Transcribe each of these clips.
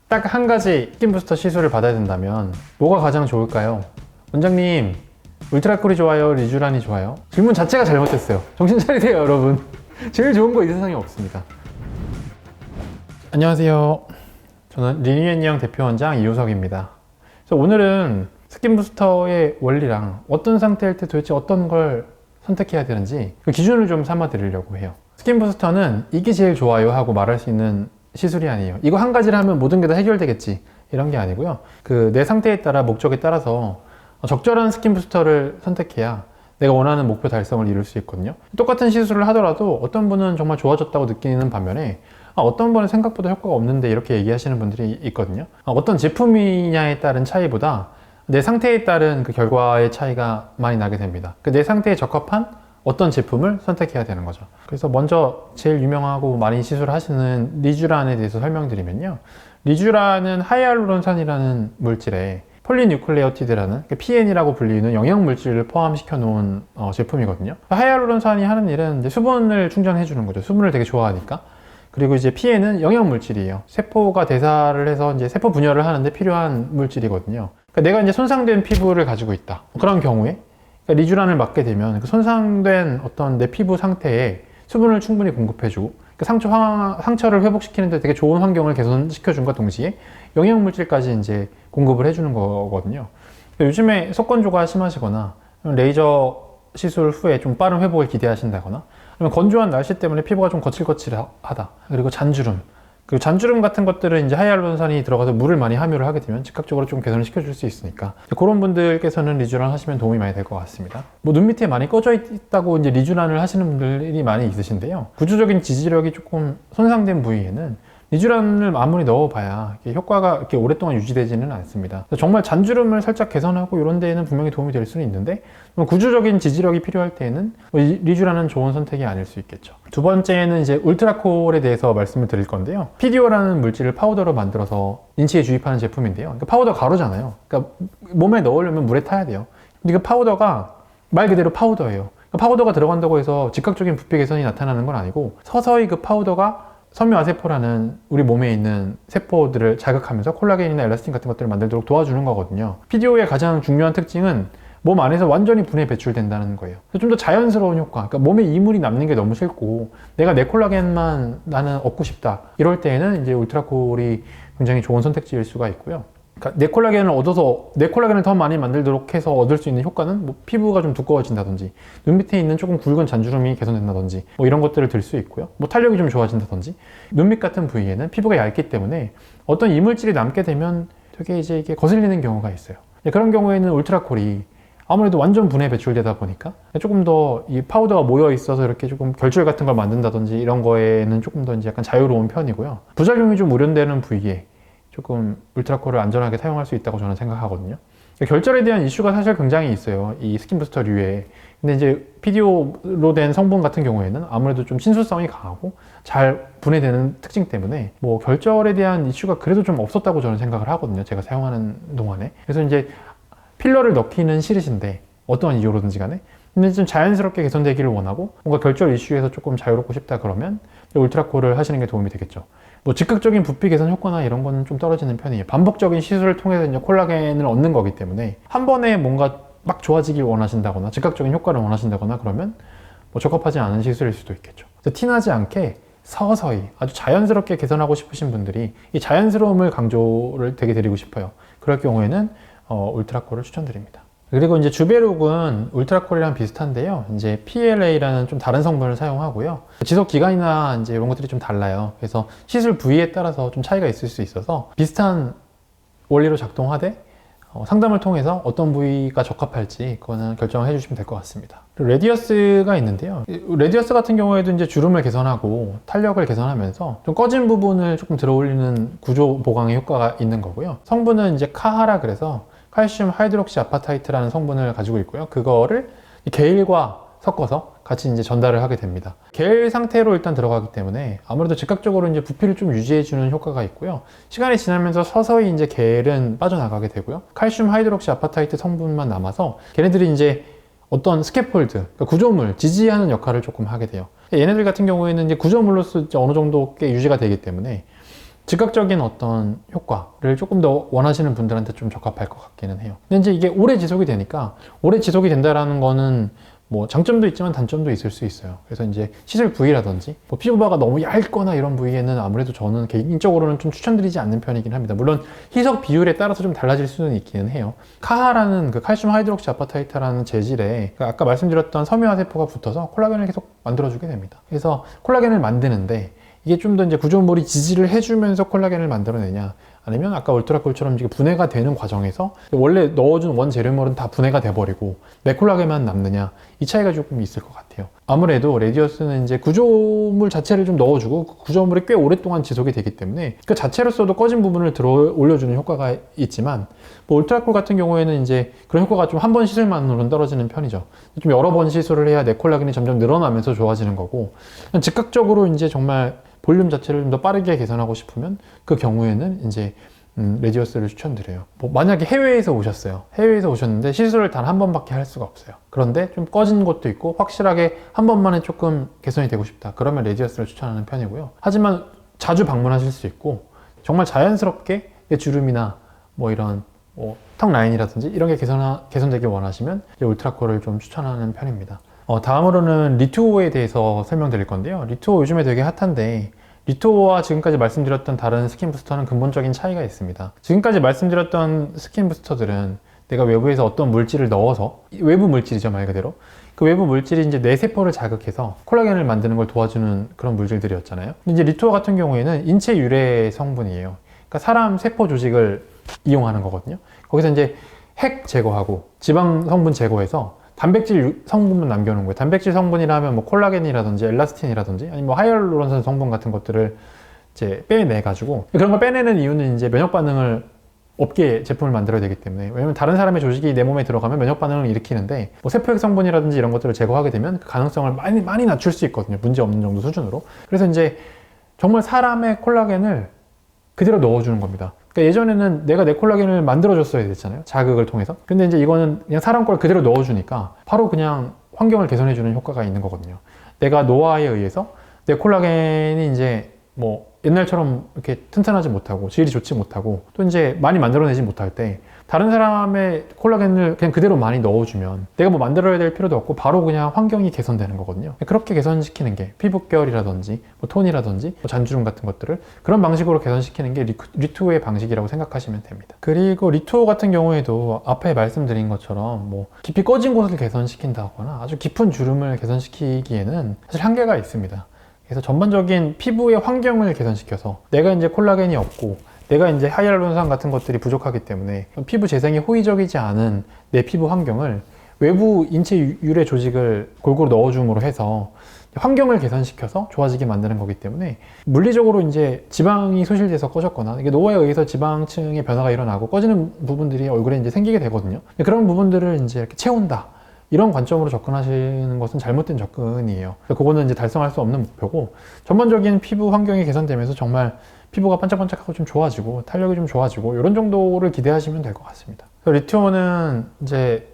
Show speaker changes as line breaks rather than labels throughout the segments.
딱 한 가지 스킨 부스터 시술을 받아야 된다면 뭐가 가장 좋을까요? 원장님, 울트라콜이 좋아요? 리쥬란이 좋아요? 질문 자체가 잘못됐어요. 정신 차리세요, 여러분. 제일 좋은 거 이 세상에 없습니다. 안녕하세요. 저는 리니앤영 대표원장 이효석입니다. 그래서 오늘은 스킨 부스터의 원리랑 어떤 상태일 때 도대체 어떤 걸 선택해야 되는지 그 기준을 좀 삼아 드리려고 해요. 스킨 부스터는 이게 제일 좋아요 하고 말할 수 있는 시술이 아니에요. 이거 한 가지를 하면 모든 게 다 해결되겠지 이런 게 아니고요. 내 상태에 따라 목적에 따라서 적절한 스킨 부스터를 선택해야 내가 원하는 목표 달성을 이룰 수 있거든요. 똑같은 시술을 하더라도 어떤 분은 정말 좋아졌다고 느끼는 반면에 어떤 분은 생각보다 효과가 없는데 이렇게 얘기하시는 분들이 있거든요. 어떤 제품이냐에 따른 차이보다 내 상태에 따른 그 결과의 차이가 많이 나게 됩니다. 내 상태에 적합한 어떤 제품을 선택해야 되는 거죠. 그래서 먼저 제일 유명하고 많이 시술하시는 리쥬란에 대해서 설명드리면요. 리쥬란은 하이알루론산이라는 물질에 폴리뉴클레오티드라는 PN이라고 불리는 영양물질을 포함시켜 놓은 제품이거든요. 하이알루론산이 하는 일은 이제 수분을 충전해 주는 거죠. 수분을 되게 좋아하니까. 그리고 이제 PN은 영양물질이에요. 세포가 대사를 해서 이제 세포 분열을 하는데 필요한 물질이거든요. 그러니까 내가 이제 손상된 피부를 가지고 있다. 그런 경우에 그러니까 리쥬란을 맞게 되면 그 손상된 어떤 내 피부 상태에 수분을 충분히 공급해주고 상처를 회복시키는데 되게 좋은 환경을 개선시켜준과 동시에 영양물질까지 이제 공급을 해주는 거거든요. 요즘에 속건조가 심하시거나 레이저 시술 후에 좀 빠른 회복을 기대하신다거나 아니면 건조한 날씨 때문에 피부가 좀 거칠거칠하다. 그리고 잔주름. 그 잔주름 같은 것들은 이제 하이알루론산이 들어가서 물을 많이 함유를 하게 되면 즉각적으로 좀 개선을 시켜줄 수 있으니까 그런 분들께서는 리쥬란 하시면 도움이 많이 될 것 같습니다. 눈 밑에 많이 꺼져 있다고 이제 리쥬란을 하시는 분들이 많이 있으신데요. 구조적인 지지력이 조금 손상된 부위에는 리쥬란을 아무리 넣어봐야 효과가 이렇게 오랫동안 유지되지는 않습니다. 정말 잔주름을 살짝 개선하고 이런 데에는 분명히 도움이 될 수는 있는데 구조적인 지지력이 필요할 때에는 리쥬란은 좋은 선택이 아닐 수 있겠죠. 두 번째는 이제 울트라콜에 대해서 말씀을 드릴 건데요. PDO라는 물질을 파우더로 만들어서 인체에 주입하는 제품인데요. 그러니까 파우더 가루잖아요. 그러니까 몸에 넣으려면 물에 타야 돼요. 근데 그 파우더가 말 그대로 파우더예요. 그러니까 파우더가 들어간다고 해서 즉각적인 부피 개선이 나타나는 건 아니고 서서히 그 파우더가 섬유화세포라는 우리 몸에 있는 세포들을 자극하면서 콜라겐이나 엘라스틴 같은 것들을 만들도록 도와주는 거거든요. PDO의 가장 중요한 특징은 몸 안에서 완전히 분해 배출된다는 거예요. 좀 더 자연스러운 효과, 그러니까 몸에 이물이 남는 게 너무 싫고 내가 내 콜라겐만 나는 얻고 싶다 이럴 때에는 이제 울트라콜이 굉장히 좋은 선택지일 수가 있고요. 그러니까 내 콜라겐을 얻어서 내 콜라겐을 더 많이 만들도록 해서 얻을 수 있는 효과는 피부가 좀 두꺼워진다든지 눈 밑에 있는 조금 굵은 잔주름이 개선된다든지 이런 것들을 들 수 있고요. 탄력이 좀 좋아진다든지 눈 밑 같은 부위에는 피부가 얇기 때문에 어떤 이물질이 남게 되면 되게 이제 이게 거슬리는 경우가 있어요. 그런 경우에는 울트라콜이 아무래도 완전 분해 배출되다 보니까 조금 더 이 파우더가 모여 있어서 이렇게 조금 결줄 같은 걸 만든다든지 이런 거에는 조금 더 이제 약간 자유로운 편이고요. 부작용이 좀 우려되는 부위에 조금 울트라콜을 안전하게 사용할 수 있다고 저는 생각하거든요. 결절에 대한 이슈가 사실 굉장히 있어요. 이 스킨 부스터류에. 근데 이제 PDO로 된 성분 같은 경우에는 아무래도 좀 친수성이 강하고 잘 분해되는 특징 때문에 결절에 대한 이슈가 그래도 좀 없었다고 저는 생각을 하거든요. 제가 사용하는 동안에. 그래서 이제 필러를 넣기는 싫으신데 어떠한 이유로든지 간에 근데 좀 자연스럽게 개선되기를 원하고 뭔가 결절 이슈에서 조금 자유롭고 싶다 그러면 울트라콜을 하시는 게 도움이 되겠죠. 즉각적인 부피 개선 효과나 이런 거는 좀 떨어지는 편이에요. 반복적인 시술을 통해서 이제 콜라겐을 얻는 거기 때문에 한 번에 뭔가 막 좋아지길 원하신다거나 즉각적인 효과를 원하신다거나 그러면 적합하지 않은 시술일 수도 있겠죠. 티나지 않게 서서히 아주 자연스럽게 개선하고 싶으신 분들이 이 자연스러움을 강조를 되게 드리고 싶어요. 그럴 경우에는 울트라콜을 추천드립니다. 그리고 이제 주베룩은 울트라콜이랑 비슷한데요. 이제 PLA라는 좀 다른 성분을 사용하고요. 지속 기간이나 이제 이런 것들이 좀 달라요. 그래서 시술 부위에 따라서 좀 차이가 있을 수 있어서 비슷한 원리로 작동하되 상담을 통해서 어떤 부위가 적합할지 그거는 결정을 해주시면 될 것 같습니다. 레디어스가 있는데요. 레디어스 같은 경우에도 이제 주름을 개선하고 탄력을 개선하면서 좀 꺼진 부분을 조금 들어올리는 구조 보강의 효과가 있는 거고요. 성분은 이제 카하라 그래서 칼슘 하이드록시 아파타이트라는 성분을 가지고 있고요. 그거를 게일과 섞어서 같이 이제 전달을 하게 됩니다. 게일 상태로 일단 들어가기 때문에 아무래도 즉각적으로 이제 부피를 좀 유지해주는 효과가 있고요. 시간이 지나면서 서서히 이제 게일은 빠져나가게 되고요. 칼슘 하이드록시 아파타이트 성분만 남아서 걔네들이 이제 어떤 스캐폴드, 그러니까 구조물, 지지하는 역할을 조금 하게 돼요. 얘네들 같은 경우에는 이제 구조물로서 이제 어느 정도 꽤 유지가 되기 때문에 즉각적인 어떤 효과를 조금 더 원하시는 분들한테 좀 적합할 것 같기는 해요. 근데 이제 이게 오래 지속이 되니까, 오래 지속이 된다라는 거는 뭐 장점도 있지만 단점도 있을 수 있어요. 그래서 이제 시술 부위라든지 뭐 피부바가 너무 얇거나 이런 부위에는 아무래도 저는 개인적으로는 좀 추천드리지 않는 편이긴 합니다. 물론 희석 비율에 따라서 좀 달라질 수는 있기는 해요. 카하라는 그 칼슘 하이드록시 아파타이트라는 재질에 아까 말씀드렸던 섬유화 세포가 붙어서 콜라겐을 계속 만들어주게 됩니다. 그래서 콜라겐을 만드는데 이게 좀 더 이제 구조물이 지지를 해주면서 콜라겐을 만들어내냐, 아니면 아까 울트라콜처럼 분해가 되는 과정에서 원래 넣어준 원재료물은 다 분해가 돼버리고 내 콜라겐만 남느냐, 이 차이가 조금 있을 것 같아요. 아무래도 레디어스는 이제 구조물 자체를 좀 넣어주고 그 구조물이 꽤 오랫동안 지속이 되기 때문에 그 자체로서도 꺼진 부분을 들어 올려주는 효과가 있지만, 뭐 울트라콜 같은 경우에는 이제 그런 효과가 좀 한 번 시술만으로는 떨어지는 편이죠. 좀 여러 번 시술을 해야 내 콜라겐이 점점 늘어나면서 좋아지는 거고, 즉각적으로 이제 정말 볼륨 자체를 좀 더 빠르게 개선하고 싶으면 그 경우에는 이제 레디어스를 추천드려요. 뭐 만약에 해외에서 오셨어요. 해외에서 오셨는데 시술을 단 한 번밖에 할 수가 없어요. 그런데 좀 꺼진 것도 있고 확실하게 한 번만에 조금 개선이 되고 싶다, 그러면 레디어스를 추천하는 편이고요. 하지만 자주 방문하실 수 있고 정말 자연스럽게 내 주름이나 뭐 이런 턱 라인이라든지 이런 게 개선되길 원하시면 이제 울트라콜을 좀 추천하는 편입니다. 다음으로는 리투오에 대해서 설명드릴 건데요. 리투오 요즘에 되게 핫한데, 리투오와 지금까지 말씀드렸던 다른 스킨 부스터는 근본적인 차이가 있습니다. 지금까지 말씀드렸던 스킨 부스터들은 내가 외부에서 어떤 물질을 넣어서, 외부 물질이죠, 말 그대로. 그 외부 물질이 이제 내 세포를 자극해서 콜라겐을 만드는 걸 도와주는 그런 물질들이었잖아요. 근데 이제 리투오 같은 경우에는 인체 유래 성분이에요. 그러니까 사람 세포 조직을 이용하는 거거든요. 거기서 이제 핵 제거하고 지방 성분 제거해서 단백질 성분만 남겨놓은 거예요. 단백질 성분이라면 뭐 콜라겐이라든지 엘라스틴이라든지 아니면 뭐 하이알루론산 성분 같은 것들을 이제 빼내가지고, 그런 걸 빼내는 이유는 이제 면역 반응을 없게 제품을 만들어야 되기 때문에, 왜냐면 다른 사람의 조직이 내 몸에 들어가면 면역 반응을 일으키는데 뭐 세포핵 성분이라든지 이런 것들을 제거하게 되면 그 가능성을 많이 낮출 수 있거든요. 문제 없는 정도 수준으로. 그래서 이제 정말 사람의 콜라겐을 그대로 넣어주는 겁니다. 그러니까 예전에는 내가 내 콜라겐을 만들어줬어야 됐잖아요, 자극을 통해서. 근데 이제 이거는 그냥 사람 걸 그대로 넣어주니까 바로 그냥 환경을 개선해주는 효과가 있는 거거든요. 내가 노화에 의해서 내 콜라겐이 이제 뭐 옛날처럼 이렇게 튼튼하지 못하고 질이 좋지 못하고 또 이제 많이 만들어내지 못할 때 다른 사람의 콜라겐을 그냥 그대로 많이 넣어주면 내가 뭐 만들어야 될 필요도 없고 바로 그냥 환경이 개선되는 거거든요. 그렇게 개선시키는 게 피부결이라든지 뭐 톤이라든지 뭐 잔주름 같은 것들을 그런 방식으로 개선시키는 게 리투오의 방식이라고 생각하시면 됩니다. 그리고 리투오 같은 경우에도 앞에 말씀드린 것처럼 뭐 깊이 꺼진 곳을 개선시킨다거나 아주 깊은 주름을 개선시키기에는 사실 한계가 있습니다. 그래서 전반적인 피부의 환경을 개선시켜서 내가 이제 콜라겐이 없고 내가 이제 하이알루론산 같은 것들이 부족하기 때문에 피부 재생에 호의적이지 않은 내 피부 환경을 외부 인체 유래 조직을 골고루 넣어줌으로 해서 환경을 개선시켜서 좋아지게 만드는 거기 때문에, 물리적으로 이제 지방이 소실돼서 꺼졌거나 이게 노화에 의해서 지방층의 변화가 일어나고 꺼지는 부분들이 얼굴에 이제 생기게 되거든요. 그런 부분들을 이제 이렇게 채운다, 이런 관점으로 접근하시는 것은 잘못된 접근이에요. 그거는 이제 달성할 수 없는 목표고, 전반적인 피부 환경이 개선되면서 정말 피부가 반짝반짝하고 좀 좋아지고 탄력이 좀 좋아지고 이런 정도를 기대하시면 될 것 같습니다. 리투오는 이제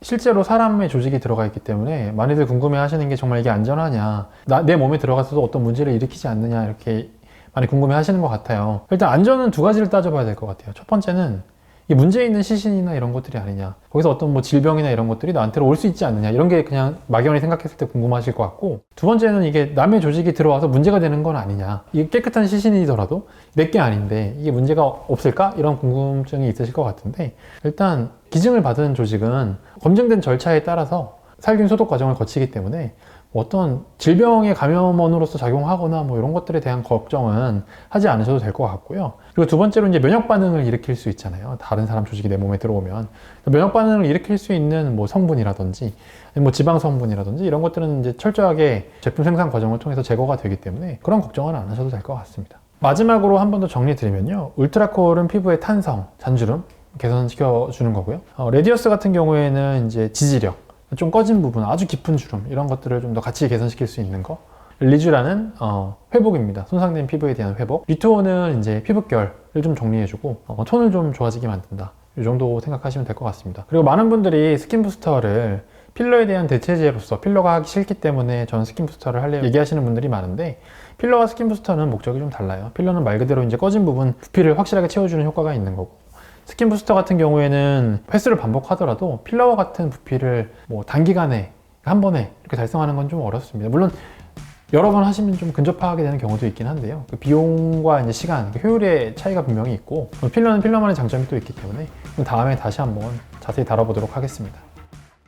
실제로 사람의 조직이 들어가 있기 때문에 많이들 궁금해 하시는 게 정말 이게 안전하냐, 내 몸에 들어가서도 어떤 문제를 일으키지 않느냐, 이렇게 많이 궁금해 하시는 것 같아요. 일단 안전은 두 가지를 따져봐야 될 것 같아요. 첫 번째는 이게 문제 있는 시신이나 이런 것들이 아니냐, 거기서 어떤 뭐 질병이나 이런 것들이 나한테로 올 수 있지 않느냐, 이런 게 그냥 막연히 생각했을 때 궁금하실 것 같고, 두 번째는 이게 남의 조직이 들어와서 문제가 되는 건 아니냐, 이게 깨끗한 시신이더라도 내게 아닌데 이게 문제가 없을까, 이런 궁금증이 있으실 것 같은데, 일단 기증을 받은 조직은 검증된 절차에 따라서 살균 소독 과정을 거치기 때문에 어떤 질병의 감염원으로서 작용하거나 뭐 이런 것들에 대한 걱정은 하지 않으셔도 될 것 같고요. 그리고 두 번째로 이제 면역 반응을 일으킬 수 있잖아요. 다른 사람 조직이 내 몸에 들어오면 면역 반응을 일으킬 수 있는 뭐 성분이라든지 뭐 지방 성분이라든지 이런 것들은 이제 철저하게 제품 생산 과정을 통해서 제거가 되기 때문에 그런 걱정은 안 하셔도 될 것 같습니다. 마지막으로 한 번 더 정리드리면요, 울트라콜은 피부의 탄성, 잔주름 개선시켜 주는 거고요. 레디어스 같은 경우에는 이제 지지력, 좀 꺼진 부분, 아주 깊은 주름, 이런 것들을 좀 더 같이 개선시킬 수 있는 거. 리쥬라는 회복입니다. 손상된 피부에 대한 회복. 리투오는 이제 피부결을 좀 정리해주고 톤을 좀 좋아지게 만든다, 이 정도 생각하시면 될 것 같습니다. 그리고 많은 분들이 스킨 부스터를 필러에 대한 대체제로서 필러가 하기 싫기 때문에 전 스킨 부스터를 하려고 얘기하시는 분들이 많은데, 필러와 스킨 부스터는 목적이 좀 달라요. 필러는 말 그대로 이제 꺼진 부분, 부피를 확실하게 채워주는 효과가 있는 거고, 스킨 부스터 같은 경우에는 횟수를 반복하더라도 필러와 같은 부피를 뭐 단기간에 한 번에 이렇게 달성하는 건 좀 어렵습니다. 물론 여러 번 하시면 좀 근접하게 되는 경우도 있긴 한데요. 그 비용과 이제 시간, 효율의 차이가 분명히 있고, 필러는 필러만의 장점이 또 있기 때문에 다음에 다시 한번 자세히 다뤄보도록 하겠습니다.